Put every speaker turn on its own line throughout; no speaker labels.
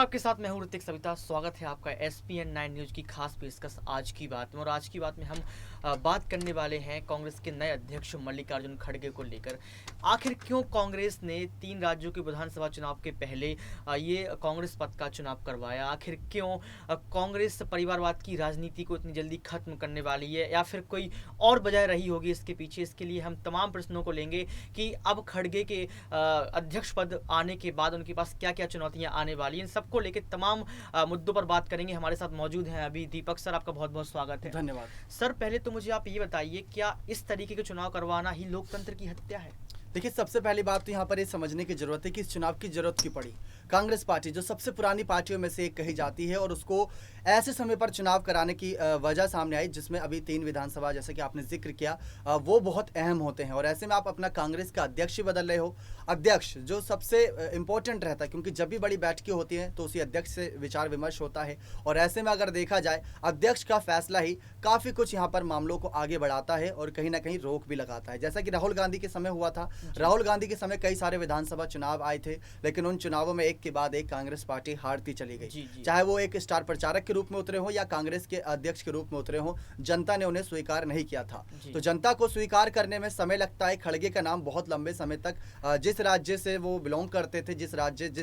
आपके साथ मैं हूं ऋतिक सविता। स्वागत है आपका एसपीएन 9 न्यूज की खास पेशकश आज की बात में। और आज की बात में हम बात करने वाले हैं कांग्रेस के नए अध्यक्ष मल्लिकार्जुन खड़गे को लेकर। आखिर क्यों कांग्रेस ने 3 राज्यों के विधानसभा चुनाव के पहले ये कांग्रेस पद का चुनाव करवाया? आखिर क्यों कांग्रेस परिवारवाद की राजनीति को इतनी जल्दी खत्म करने वाली है, या फिर कोई और वजह रही होगी इसके पीछे? इसके लिए हम तमाम प्रश्नों को लेंगे कि अब खड़गे के अध्यक्ष पद आने के बाद उनके पास क्या क्या चुनौतियां आने वाली हैं। इन सबको लेकर तमाम मुद्दों पर बात करेंगे। हमारे साथ मौजूद हैं अभी दीपक सर, आपका बहुत बहुत स्वागत है।
धन्यवाद
सर, पहले तो मुझे आप ये बताइए, क्या इस तरीके के चुनाव करवाना ही लोकतंत्र की हत्या है?
देखिए, सबसे पहली बात तो यहाँ पर ये समझने की जरूरत है कि इस चुनाव की जरूरत क्यों पड़ी। कांग्रेस पार्टी जो सबसे पुरानी पार्टियों में से एक कही जाती है, और उसको ऐसे समय पर चुनाव कराने की वजह सामने आई जिसमें अभी 3 विधानसभा, जैसे कि आपने जिक्र किया, वो बहुत अहम होते हैं। और ऐसे में आप अपना कांग्रेस का अध्यक्ष ही बदल रहे हो। अध्यक्ष जो सबसे इंपॉर्टेंट रहता है, क्योंकि जब भी बड़ी बैठकें होती हैं तो उसी अध्यक्ष से विचार विमर्श होता है। और ऐसे में अगर देखा जाए, अध्यक्ष का फैसला ही काफ़ी कुछ यहाँ पर मामलों को आगे बढ़ाता है और कहीं ना कहीं रोक भी लगाता है। जैसा कि राहुल गांधी के समय हुआ था। राहुल गांधी के समय कई सारे विधानसभा चुनाव आए थे, लेकिन उन चुनावों में एक के बाद एक कांग्रेस पार्टी हारती चली गई। चाहे वो एक स्टार प्रचारक के रूप में उतरे हो या कांग्रेस के अध्यक्ष के रूप में उतरे हो, जनता ने उन्हें स्वीकार नहीं किया था। तो जनता को स्वीकार करने में समय लगता है। खड़गे का नाम बहुत लंबे समय तक जिस राज्य से वो बिलोंग करते थे, जिस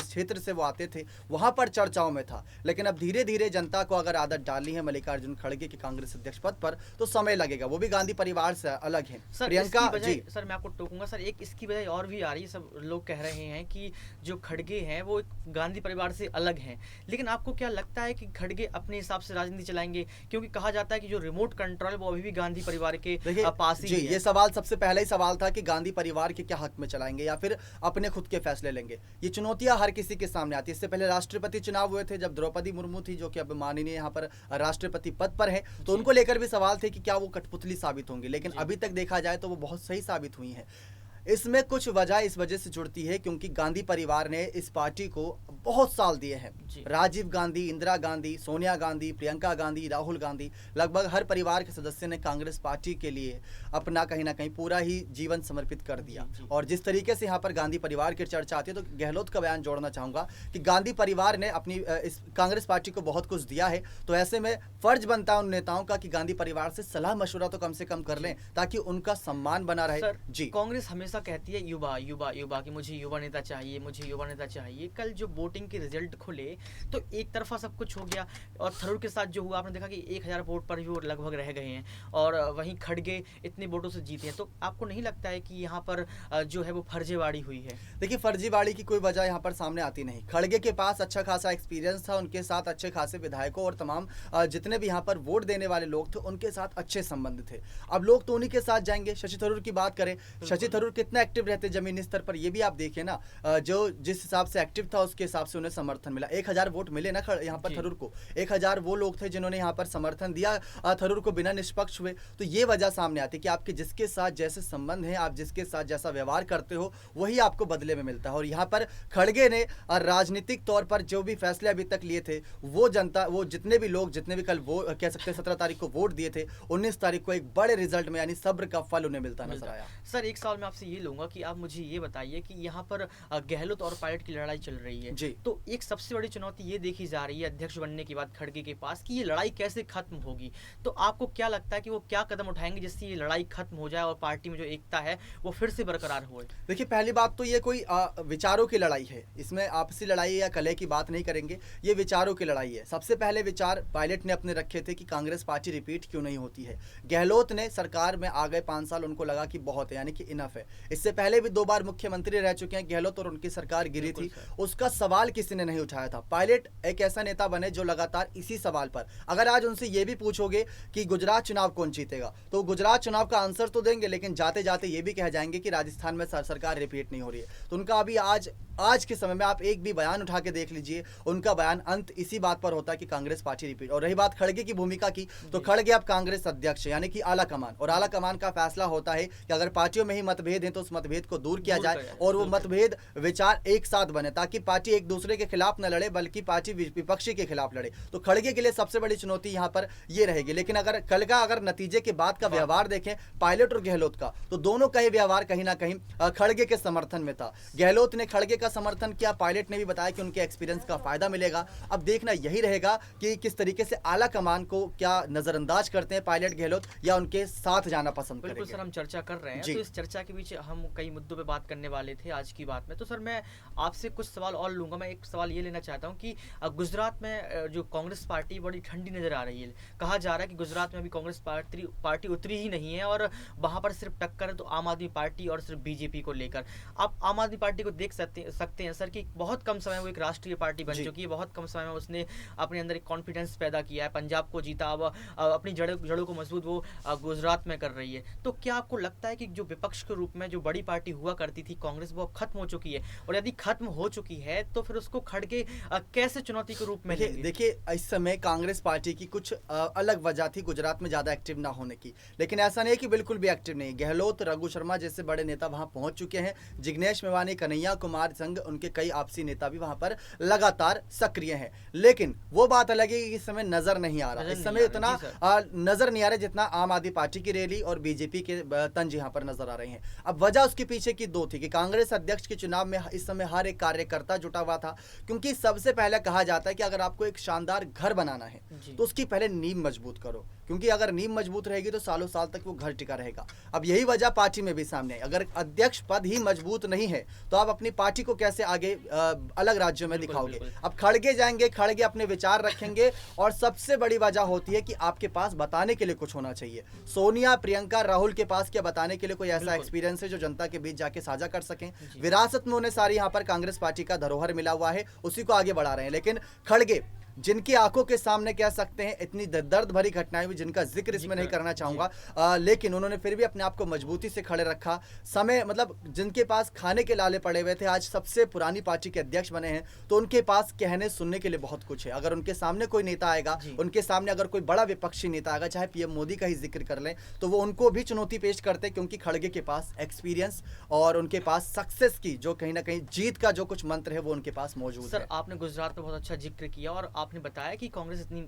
क्षेत्र से वो आते थे, वहां पर चर्चाओं में था। लेकिन अब धीरे धीरे जनता को अगर आदत डालनी है मल्लिकार्जुन खड़गे के कांग्रेस अध्यक्ष पद पर, तो समय लगेगा। वो भी गांधी परिवार से अलग है।
प्रियंका जी, सर मैं आपको टोकूंगा सर, एक इसकी वजह और भी आ रही है। सब लोग कह रहे हैं कि जो खड़गे हैं वो गांधी परिवार से अलग हैं, लेकिन आपको क्या लगता है कि खड़गे अपने हिसाब से राजनीति चलाएंगे? क्योंकि कहा जाता है कि जो रिमोट कंट्रोल वो अभी भी गांधी परिवार के पास ही है।
ये सवाल सबसे पहले ही सवाल था कि गांधी परिवार के क्या हक में चलाएंगे या फिर अपने खुद के फैसले लेंगे। ये चुनौतियां हर किसी के सामने आती है। इससे पहले राष्ट्रपति चुनाव हुए थे, जब द्रौपदी मुर्मू थी, जो कि अब माननीय यहाँ पर राष्ट्रपति पद पर है, तो उनको लेकर भी सवाल थे कि क्या वो कठपुतली साबित होंगे। लेकिन अभी तक देखा जाए तो वो बहुत सही साबित हुई है। इसमें कुछ वजह इस वजह से जुड़ती है क्योंकि गांधी परिवार ने इस पार्टी को बहुत साल दिए हैं। राजीव गांधी, इंदिरा गांधी, सोनिया गांधी, प्रियंका गांधी, राहुल गांधी, लगभग हर परिवार के सदस्य ने कांग्रेस पार्टी के लिए अपना कहीं ना कहीं पूरा ही जीवन समर्पित कर दिया। और जिस तरीके से यहाँ पर गांधी परिवार की चर्चा आती है, तो गहलोत का बयान जोड़ना चाहूंगा कि गांधी परिवार ने अपनी इस कांग्रेस पार्टी को बहुत कुछ दिया है। तो ऐसे में फर्ज बनता है उन नेताओं का कि गांधी परिवार से सलाह मशवरा तो कम से कम कर लें, ताकि उनका सम्मान बना रहे।
जी, कांग्रेस हमेशा कहती है युवा युवा युवा, कि मुझे युवा नेता चाहिए, मुझे युवा नेता चाहिए। कल जो वोटिंग के रिजल्ट खुले तो एक तरफा सब कुछ हो गया, और थरूर के साथ जो हुआ, आपने देखा कि 1000 वोट पर भी वो लगभग रह गए हैं, और वहीं खड़गे इतने वोटों से जीते हैं। तो आपको नहीं लगता है कि यहाँ पर जो है वो फर्जीवाड़ी हुई है?
देखिए, फर्जीवाड़ी की कोई वजह यहाँ पर सामने आती नहीं। खड़गे के पास अच्छा खासा एक्सपीरियंस था, उनके साथ अच्छे खासे विधायकों और तमाम जितने भी यहाँ पर वोट देने वाले लोग थे, उनके साथ अच्छे संबंध थे। अब लोग तो उन्हीं के साथ जाएंगे। शशि थरूर की बात करें, शशि थरूर कितना एक्टिव रहते जमीनी स्तर पर, ये भी आप देखिए ना। जो जिस हिसाब से एक्टिव था, उसके हिसाब से उन्हें समर्थन मिला। 1000 वोट मिले ना यहाँ पर थरूर को। 1000 वो लोग थे जिन्होंने यहाँ पर समर्थन दिया थरूर को, बिना निष्पक्ष हुए। तो ये वजह सामने आती है कि आपके जिसके साथ जैसे संबंध है, आप जिसके साथ जैसा व्यवहार करते हो, वही आपको बदले में मिलता है। और यहाँ पर खड़गे ने राजनीतिक तौर पर जो भी फैसले अभी तक लिए थे, वो जनता, वो जितने भी लोग, जितने भी कल वो कह सकते हैं 17 तारीख को वोट दिए थे, 19 तारीख को एक बड़े रिजल्ट में, यानी सब्र का फल उन्हें मिलता नजर आया।
सर, एक सवाल मैं आपसे ये लूंगा कि आप मुझे ये बताइए कि यहाँ पर गहलोत और पायलट की लड़ाई चल रही है
जी।
तो एक सबसे बड़ी चुनौती ये देखी जा रही है अध्यक्ष बनने के बाद खड़गे के पास कि ये लड़ाई कैसे खत्म होगी। तो आपको क्या लगता है कि वो क्या कदम उठाएंगे जिससे ये लड़ाई खत्म हो जाए और पार्टी में जो एकता है वो फिर से बरकरार हो?
देखिए, पहली बात तो ये कोई विचारों की लड़ाई है। इसमें आपसी लड़ाई या कलह की बात नहीं करेंगे, ये विचारों की लड़ाई है। सबसे पहले विचार पायलट ने अपने रखे थे कि कांग्रेस पार्टी रिपीट क्यों नहीं होती है। गहलोत ने सरकार में आ गए 5 साल, उनको लगा कि बहुत है, यानी कि इनफ है। इससे पहले भी 2 बार मुख्यमंत्री रह चुके हैं गहलोत, और उनकी सरकार गिरी थी, उसका सवाल किसी ने नहीं उठाया था। पायलट एक ऐसा नेता बने जो लगातार इसी सवाल पर, अगर आज उनसे ये भी पूछोगे कि गुजरात चुनाव कौन जीतेगा, तो गुजरात चुनाव का आंसर तो देंगे, लेकिन जाते जाते ये भी कह जाएंगे कि राजस्थान में सरकार रिपीट नहीं हो रही है। तो उनका अभी आज के समय में आप एक भी बयान उठा के देख लीजिए, उनका बयान अंत इसी बात पर होता है कि कांग्रेस पार्टी रिपीट। और रही बात खड़गे की भूमिका की, तो खड़गे अब कांग्रेस अध्यक्ष यानी कि आला कमान, और आला कमान का फैसला होता है कि अगर पार्टियों में ही मतभेद है हैं तो उस मतभेद को दूर किया
दूर
जाए
किया जाए,
और वो
बिल्कुल।
मतभेद विचार एक साथ बने, ताकि पार्टी एक दूसरे के खिलाफ न लड़े बल्कि पार्टी विपक्षी के खिलाफ लड़े। तो खड़गे के लिए सबसे बड़ी चुनौती यहाँ पर ये रहेगी। लेकिन अगर कल का अगर नतीजे के बाद का व्यवहार देखें पायलट और गहलोत का, तो दोनों का ही व्यवहार कहीं ना कहीं खड़गे के समर्थन में था। गहलोत ने खड़गे का समर्थन किया, पायलट ने भी बताया कि उनके एक्सपीरियंस का फायदा मिलेगा। अब देखना यही रहेगा कि किस तरीके से आला कमान को क्या नजरअंदाज करते हैं पायलट गहलोत, या उनके साथ जाना पसंद
बिल्कुल
करेंगे।
सर, हम चर्चा कर रहे हैं
जी।
तो इस चर्चा के बीच हम कई मुद्दों पे बात करने वाले थे आज की बात में। तो सर मैं आपसे कुछ सवाल और लूंगा। मैं एक सवाल ये लेना चाहता हूँ कि गुजरात में जो कांग्रेस पार्टी बड़ी ठंडी नजर आ रही है। कहा जा रहा है कि गुजरात में अभी कांग्रेस पार्टी उतरी ही नहीं है और वहां पर सिर्फ टक्कर है तो आम आदमी पार्टी और सिर्फ बीजेपी को लेकर। आप आम आदमी पार्टी को देख सकते हैं सर कि बहुत कम समय में वो एक राष्ट्रीय पार्टी बन चुकी है। बहुत कम समय में उसने अपने अंदर एक कॉन्फिडेंस पैदा किया है, पंजाब को जीता, अब अपनी जड़ों को मजबूत वो गुजरात में कर रही है। तो क्या आपको लगता है कि जो विपक्ष के रूप में जो बड़ी पार्टी हुआ करती थी कांग्रेस, वो अब खत्म हो चुकी है? और यदि खत्म हो चुकी है तो फिर उसको खड़गे कैसे चुनौती के रूप में लेंगे?
देखिए इस समय कांग्रेस पार्टी की कुछ अलग वजह थी गुजरात में ज्यादा एक्टिव ना होने की, लेकिन ऐसा नहीं है कि बिल्कुल भी एक्टिव नहीं। गहलोत, रघु शर्मा जैसे बड़े नेता वहां पहुंच चुके हैं। जिग्नेश मेवानी, कन्हैया कुमार संघ, उनके कई आपसी नेता भी वहां पर लगातार सक्रिय हैं। लेकिन वो बात अलग है कि इस समय नजर नहीं आ रहा, इस समय इतना नजर नहीं आ रहा जितना आम आदमी पार्टी की रैली और बीजेपी के तंज यहाँ पर नजर आ रहे हैं। अब वजह उसके पीछे की दो थी कि कांग्रेस अध्यक्ष के चुनाव में इस समय हर एक कार्यकर्ता जुटा हुआ था, क्योंकि सबसे पहले कहा जाता है कि अगर आपको एक शानदार घर बनाना है तो उसकी पहले नींव मजबूत करो, क्योंकि अगर नींव मजबूत रहेगी तो सालों साल तक वो घर टिका रहेगा। अब यही वजह पार्टी में भी सामने है। अगर अध्यक्ष पद ही मजबूत नहीं है तो आप अपनी पार्टी को कैसे आगे अलग राज्यों में दिखाओगे? अब खड़गे जाएंगे, खड़गे अपने विचार रखेंगे, और सबसे बड़ी वजह होती है कि आपके पास बताने के लिए कुछ होना चाहिए। सोनिया, प्रियंका, राहुल के पास क्या बताने के लिए कोई ऐसा एक्सपीरियंस है जो जनता के बीच जाके साझा कर सकें? विरासत में उन्हें सारी यहाँ पर कांग्रेस पार्टी का धरोहर मिला हुआ है, उसी को आगे बढ़ा रहे हैं। लेकिन खड़गे जिनकी आंखों के सामने कह सकते हैं इतनी दर्द भरी घटनाएं हुई जिनका जिक्र इसमें नहीं करना चाहूंगा, लेकिन उन्होंने फिर भी अपने आप को मजबूती से खड़े रखा। समय मतलब जिनके पास खाने के लाले पड़े हुए थे आज सबसे पुरानी पार्टी के अध्यक्ष बने हैं, तो उनके पास कहने सुनने के लिए बहुत कुछ है। अगर उनके सामने कोई नेता आएगा, उनके सामने अगर कोई बड़ा विपक्षी नेता आएगा, चाहे पीएम मोदी का ही जिक्र कर लें, तो वो उनको भी चुनौती पेश करते, क्योंकि खड़गे के पास एक्सपीरियंस और उनके पास सक्सेस की जो कहीं ना कहीं जीत का जो कुछ मंत्र है वो उनके पास मौजूद है।
सर आपने गुजरात पे बहुत अच्छा जिक्र किया और आपने बताया कि कांग्रेस इतनी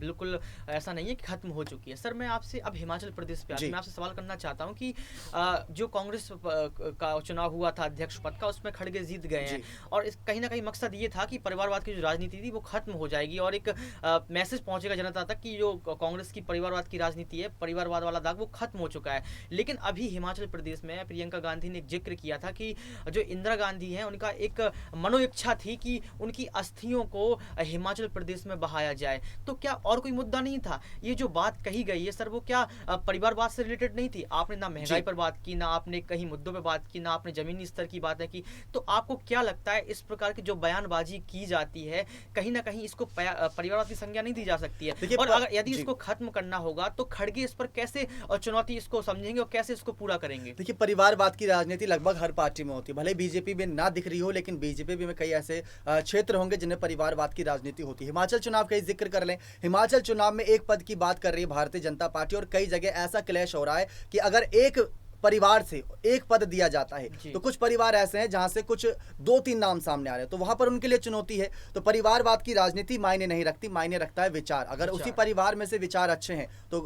बिल्कुल ऐसा नहीं है कि खत्म हो चुकी है। सर मैं आपसे अब हिमाचल प्रदेश पे मैं आपसे सवाल करना चाहता हूं कि जो कांग्रेस का चुनाव हुआ था अध्यक्ष पद का, उसमें खड़गे जीत गए हैं और कहीं ना कहीं मकसद ये था कि परिवारवाद की जो राजनीति थी वो खत्म हो जाएगी और एक मैसेज पहुंचेगा जनता तक कि जो कांग्रेस की परिवारवाद की राजनीति है, परिवारवाद वाला दाग वो खत्म हो चुका है। लेकिन अभी हिमाचल प्रदेश में प्रियंका गांधी ने एक जिक्र किया था कि जो इंदिरा गांधी है उनका एक मनोइच्छा थी कि उनकी अस्थियों को हिमाचल प्रदेश में बहाया जाए। तो क्या और कोई मुद्दा नहीं था? ये जो बात कही गई है सर वो क्या परिवारवाद से रिलेटेड नहीं थी? आपने ना महंगाई पर बात की, ना आपने कहीं मुद्दों पर बात की, ना आपने जमीनी स्तर की बातें की। तो आपको क्या लगता है इस प्रकार की जो बयानबाजी की जाती है कहीं ना कहीं इसको परिवारवाद की संज्ञा नहीं दी जा सकती है? और अगर यदि इसको खत्म करना होगा तो खड़गे इस पर कैसे चुनौती इसको समझेंगे और कैसे इसको पूरा करेंगे?
देखिए परिवारवाद की राजनीति लगभग हर पार्टी में होती है, भले बीजेपी में ना दिख रही हो, लेकिन बीजेपी में कई ऐसे क्षेत्र होंगे जिन्हें परिवारवाद की राजनीति होती है। हिमाचल चुनाव का जिक्र कर लें, हिमाचल चुनाव में एक पद की बात कर रही है भारतीय जनता पार्टी और कई जगह ऐसा क्लैश हो रहा है कि अगर एक परिवार से एक पद दिया जाता है तो कुछ परिवार ऐसे हैं जहां से कुछ 2-3 नाम सामने आ रहे हैं, तो वहां पर उनके लिए चुनौती है। तो परिवारवाद की राजनीति मायने नहीं रखती, मायने रखता है विचार। अगर उसी परिवार में से विचार अच्छे हैं तो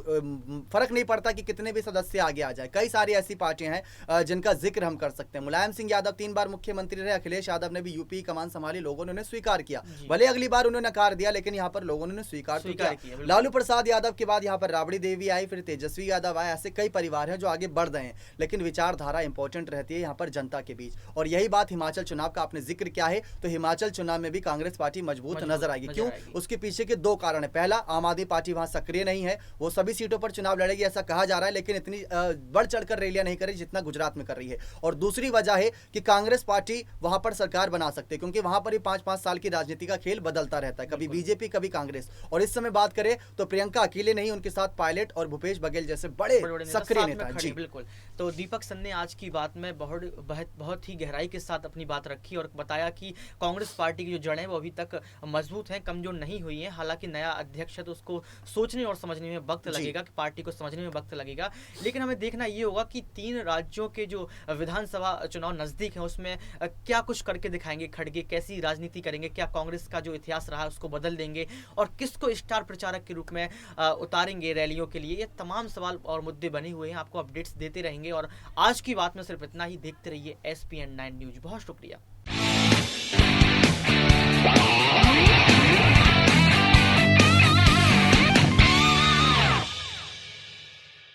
फर्क नहीं पड़ता कि कितने भी सदस्य आगे आ जाए। कई सारी ऐसी पार्टियां हैं जिनका जिक्र हम कर सकते हैं। मुलायम सिंह यादव 3 बार मुख्यमंत्री रहे, अखिलेश यादव ने भी यूपी कमान संभाली, लोगों ने उन्हें स्वीकार किया। भले अगली बार उन्होंने नकार दिया लेकिन यहाँ पर लोगों ने स्वीकार किया। लालू प्रसाद यादव के बाद यहाँ पर राबड़ी देवी आई, फिर तेजस्वी यादव आए। ऐसे कई परिवार हैं जो आगे बढ़ रहे हैं, लेकिन विचार धारा इंपॉर्टेंट रहती है यहाँ पर जनता के बीच। और यही बात हिमाचल चुनाव का आपने जिक्र किया है, तो हिमाचल चुनाव में भी कांग्रेस पार्टी मजबूत नजर आएगी। क्यों? उसके पीछे के 2 कारण है। पहला, आम आदमी पार्टी वहां सक्रिय नहीं है, वो सभी सीटों पर चुनाव लड़ेगी ऐसा कहा जा रहा है, लेकिन इतनी बढ़ चढ़कर रैलियां नहीं कर रही जितना गुजरात में कर रही है। और दूसरी वजह है कि कांग्रेस पार्टी वहां पर सरकार बना सकती है, क्योंकि वहां पर ही 5-5 साल की राजनीति का खेल बदलता रहता है, कभी बीजेपी कभी कांग्रेस। और इस समय बात करें तो प्रियंका अकेले नहीं, उनके साथ पायलट और भूपेश बघेल जैसे बड़े सक्रिय नेता।
बिल्कुल। तो तो दीपक सर ने आज की बात में बहुत ही गहराई के साथ अपनी बात रखी और बताया कि कांग्रेस पार्टी की जो जड़ें वो अभी तक मजबूत हैं, कमजोर नहीं हुई हैं। हालांकि नया अध्यक्ष है तो उसको सोचने और समझने में वक्त लगेगा, कि पार्टी को समझने में वक्त लगेगा। लेकिन हमें देखना ये होगा कि 3 राज्यों के जो विधानसभा चुनाव नजदीक हैं उसमें क्या कुछ करके दिखाएंगे खड़गे, कैसी राजनीति करेंगे, क्या कांग्रेस का जो इतिहास रहा है उसको बदल देंगे और किसको स्टार प्रचारक के रूप में उतारेंगे रैलियों के लिए। ये तमाम सवाल और मुद्दे बने हुए हैं, आपको अपडेट्स देते रहेंगे। और आज की बात में सिर्फ इतना ही। देखते रहिए SPN9 न्यूज। बहुत शुक्रिया।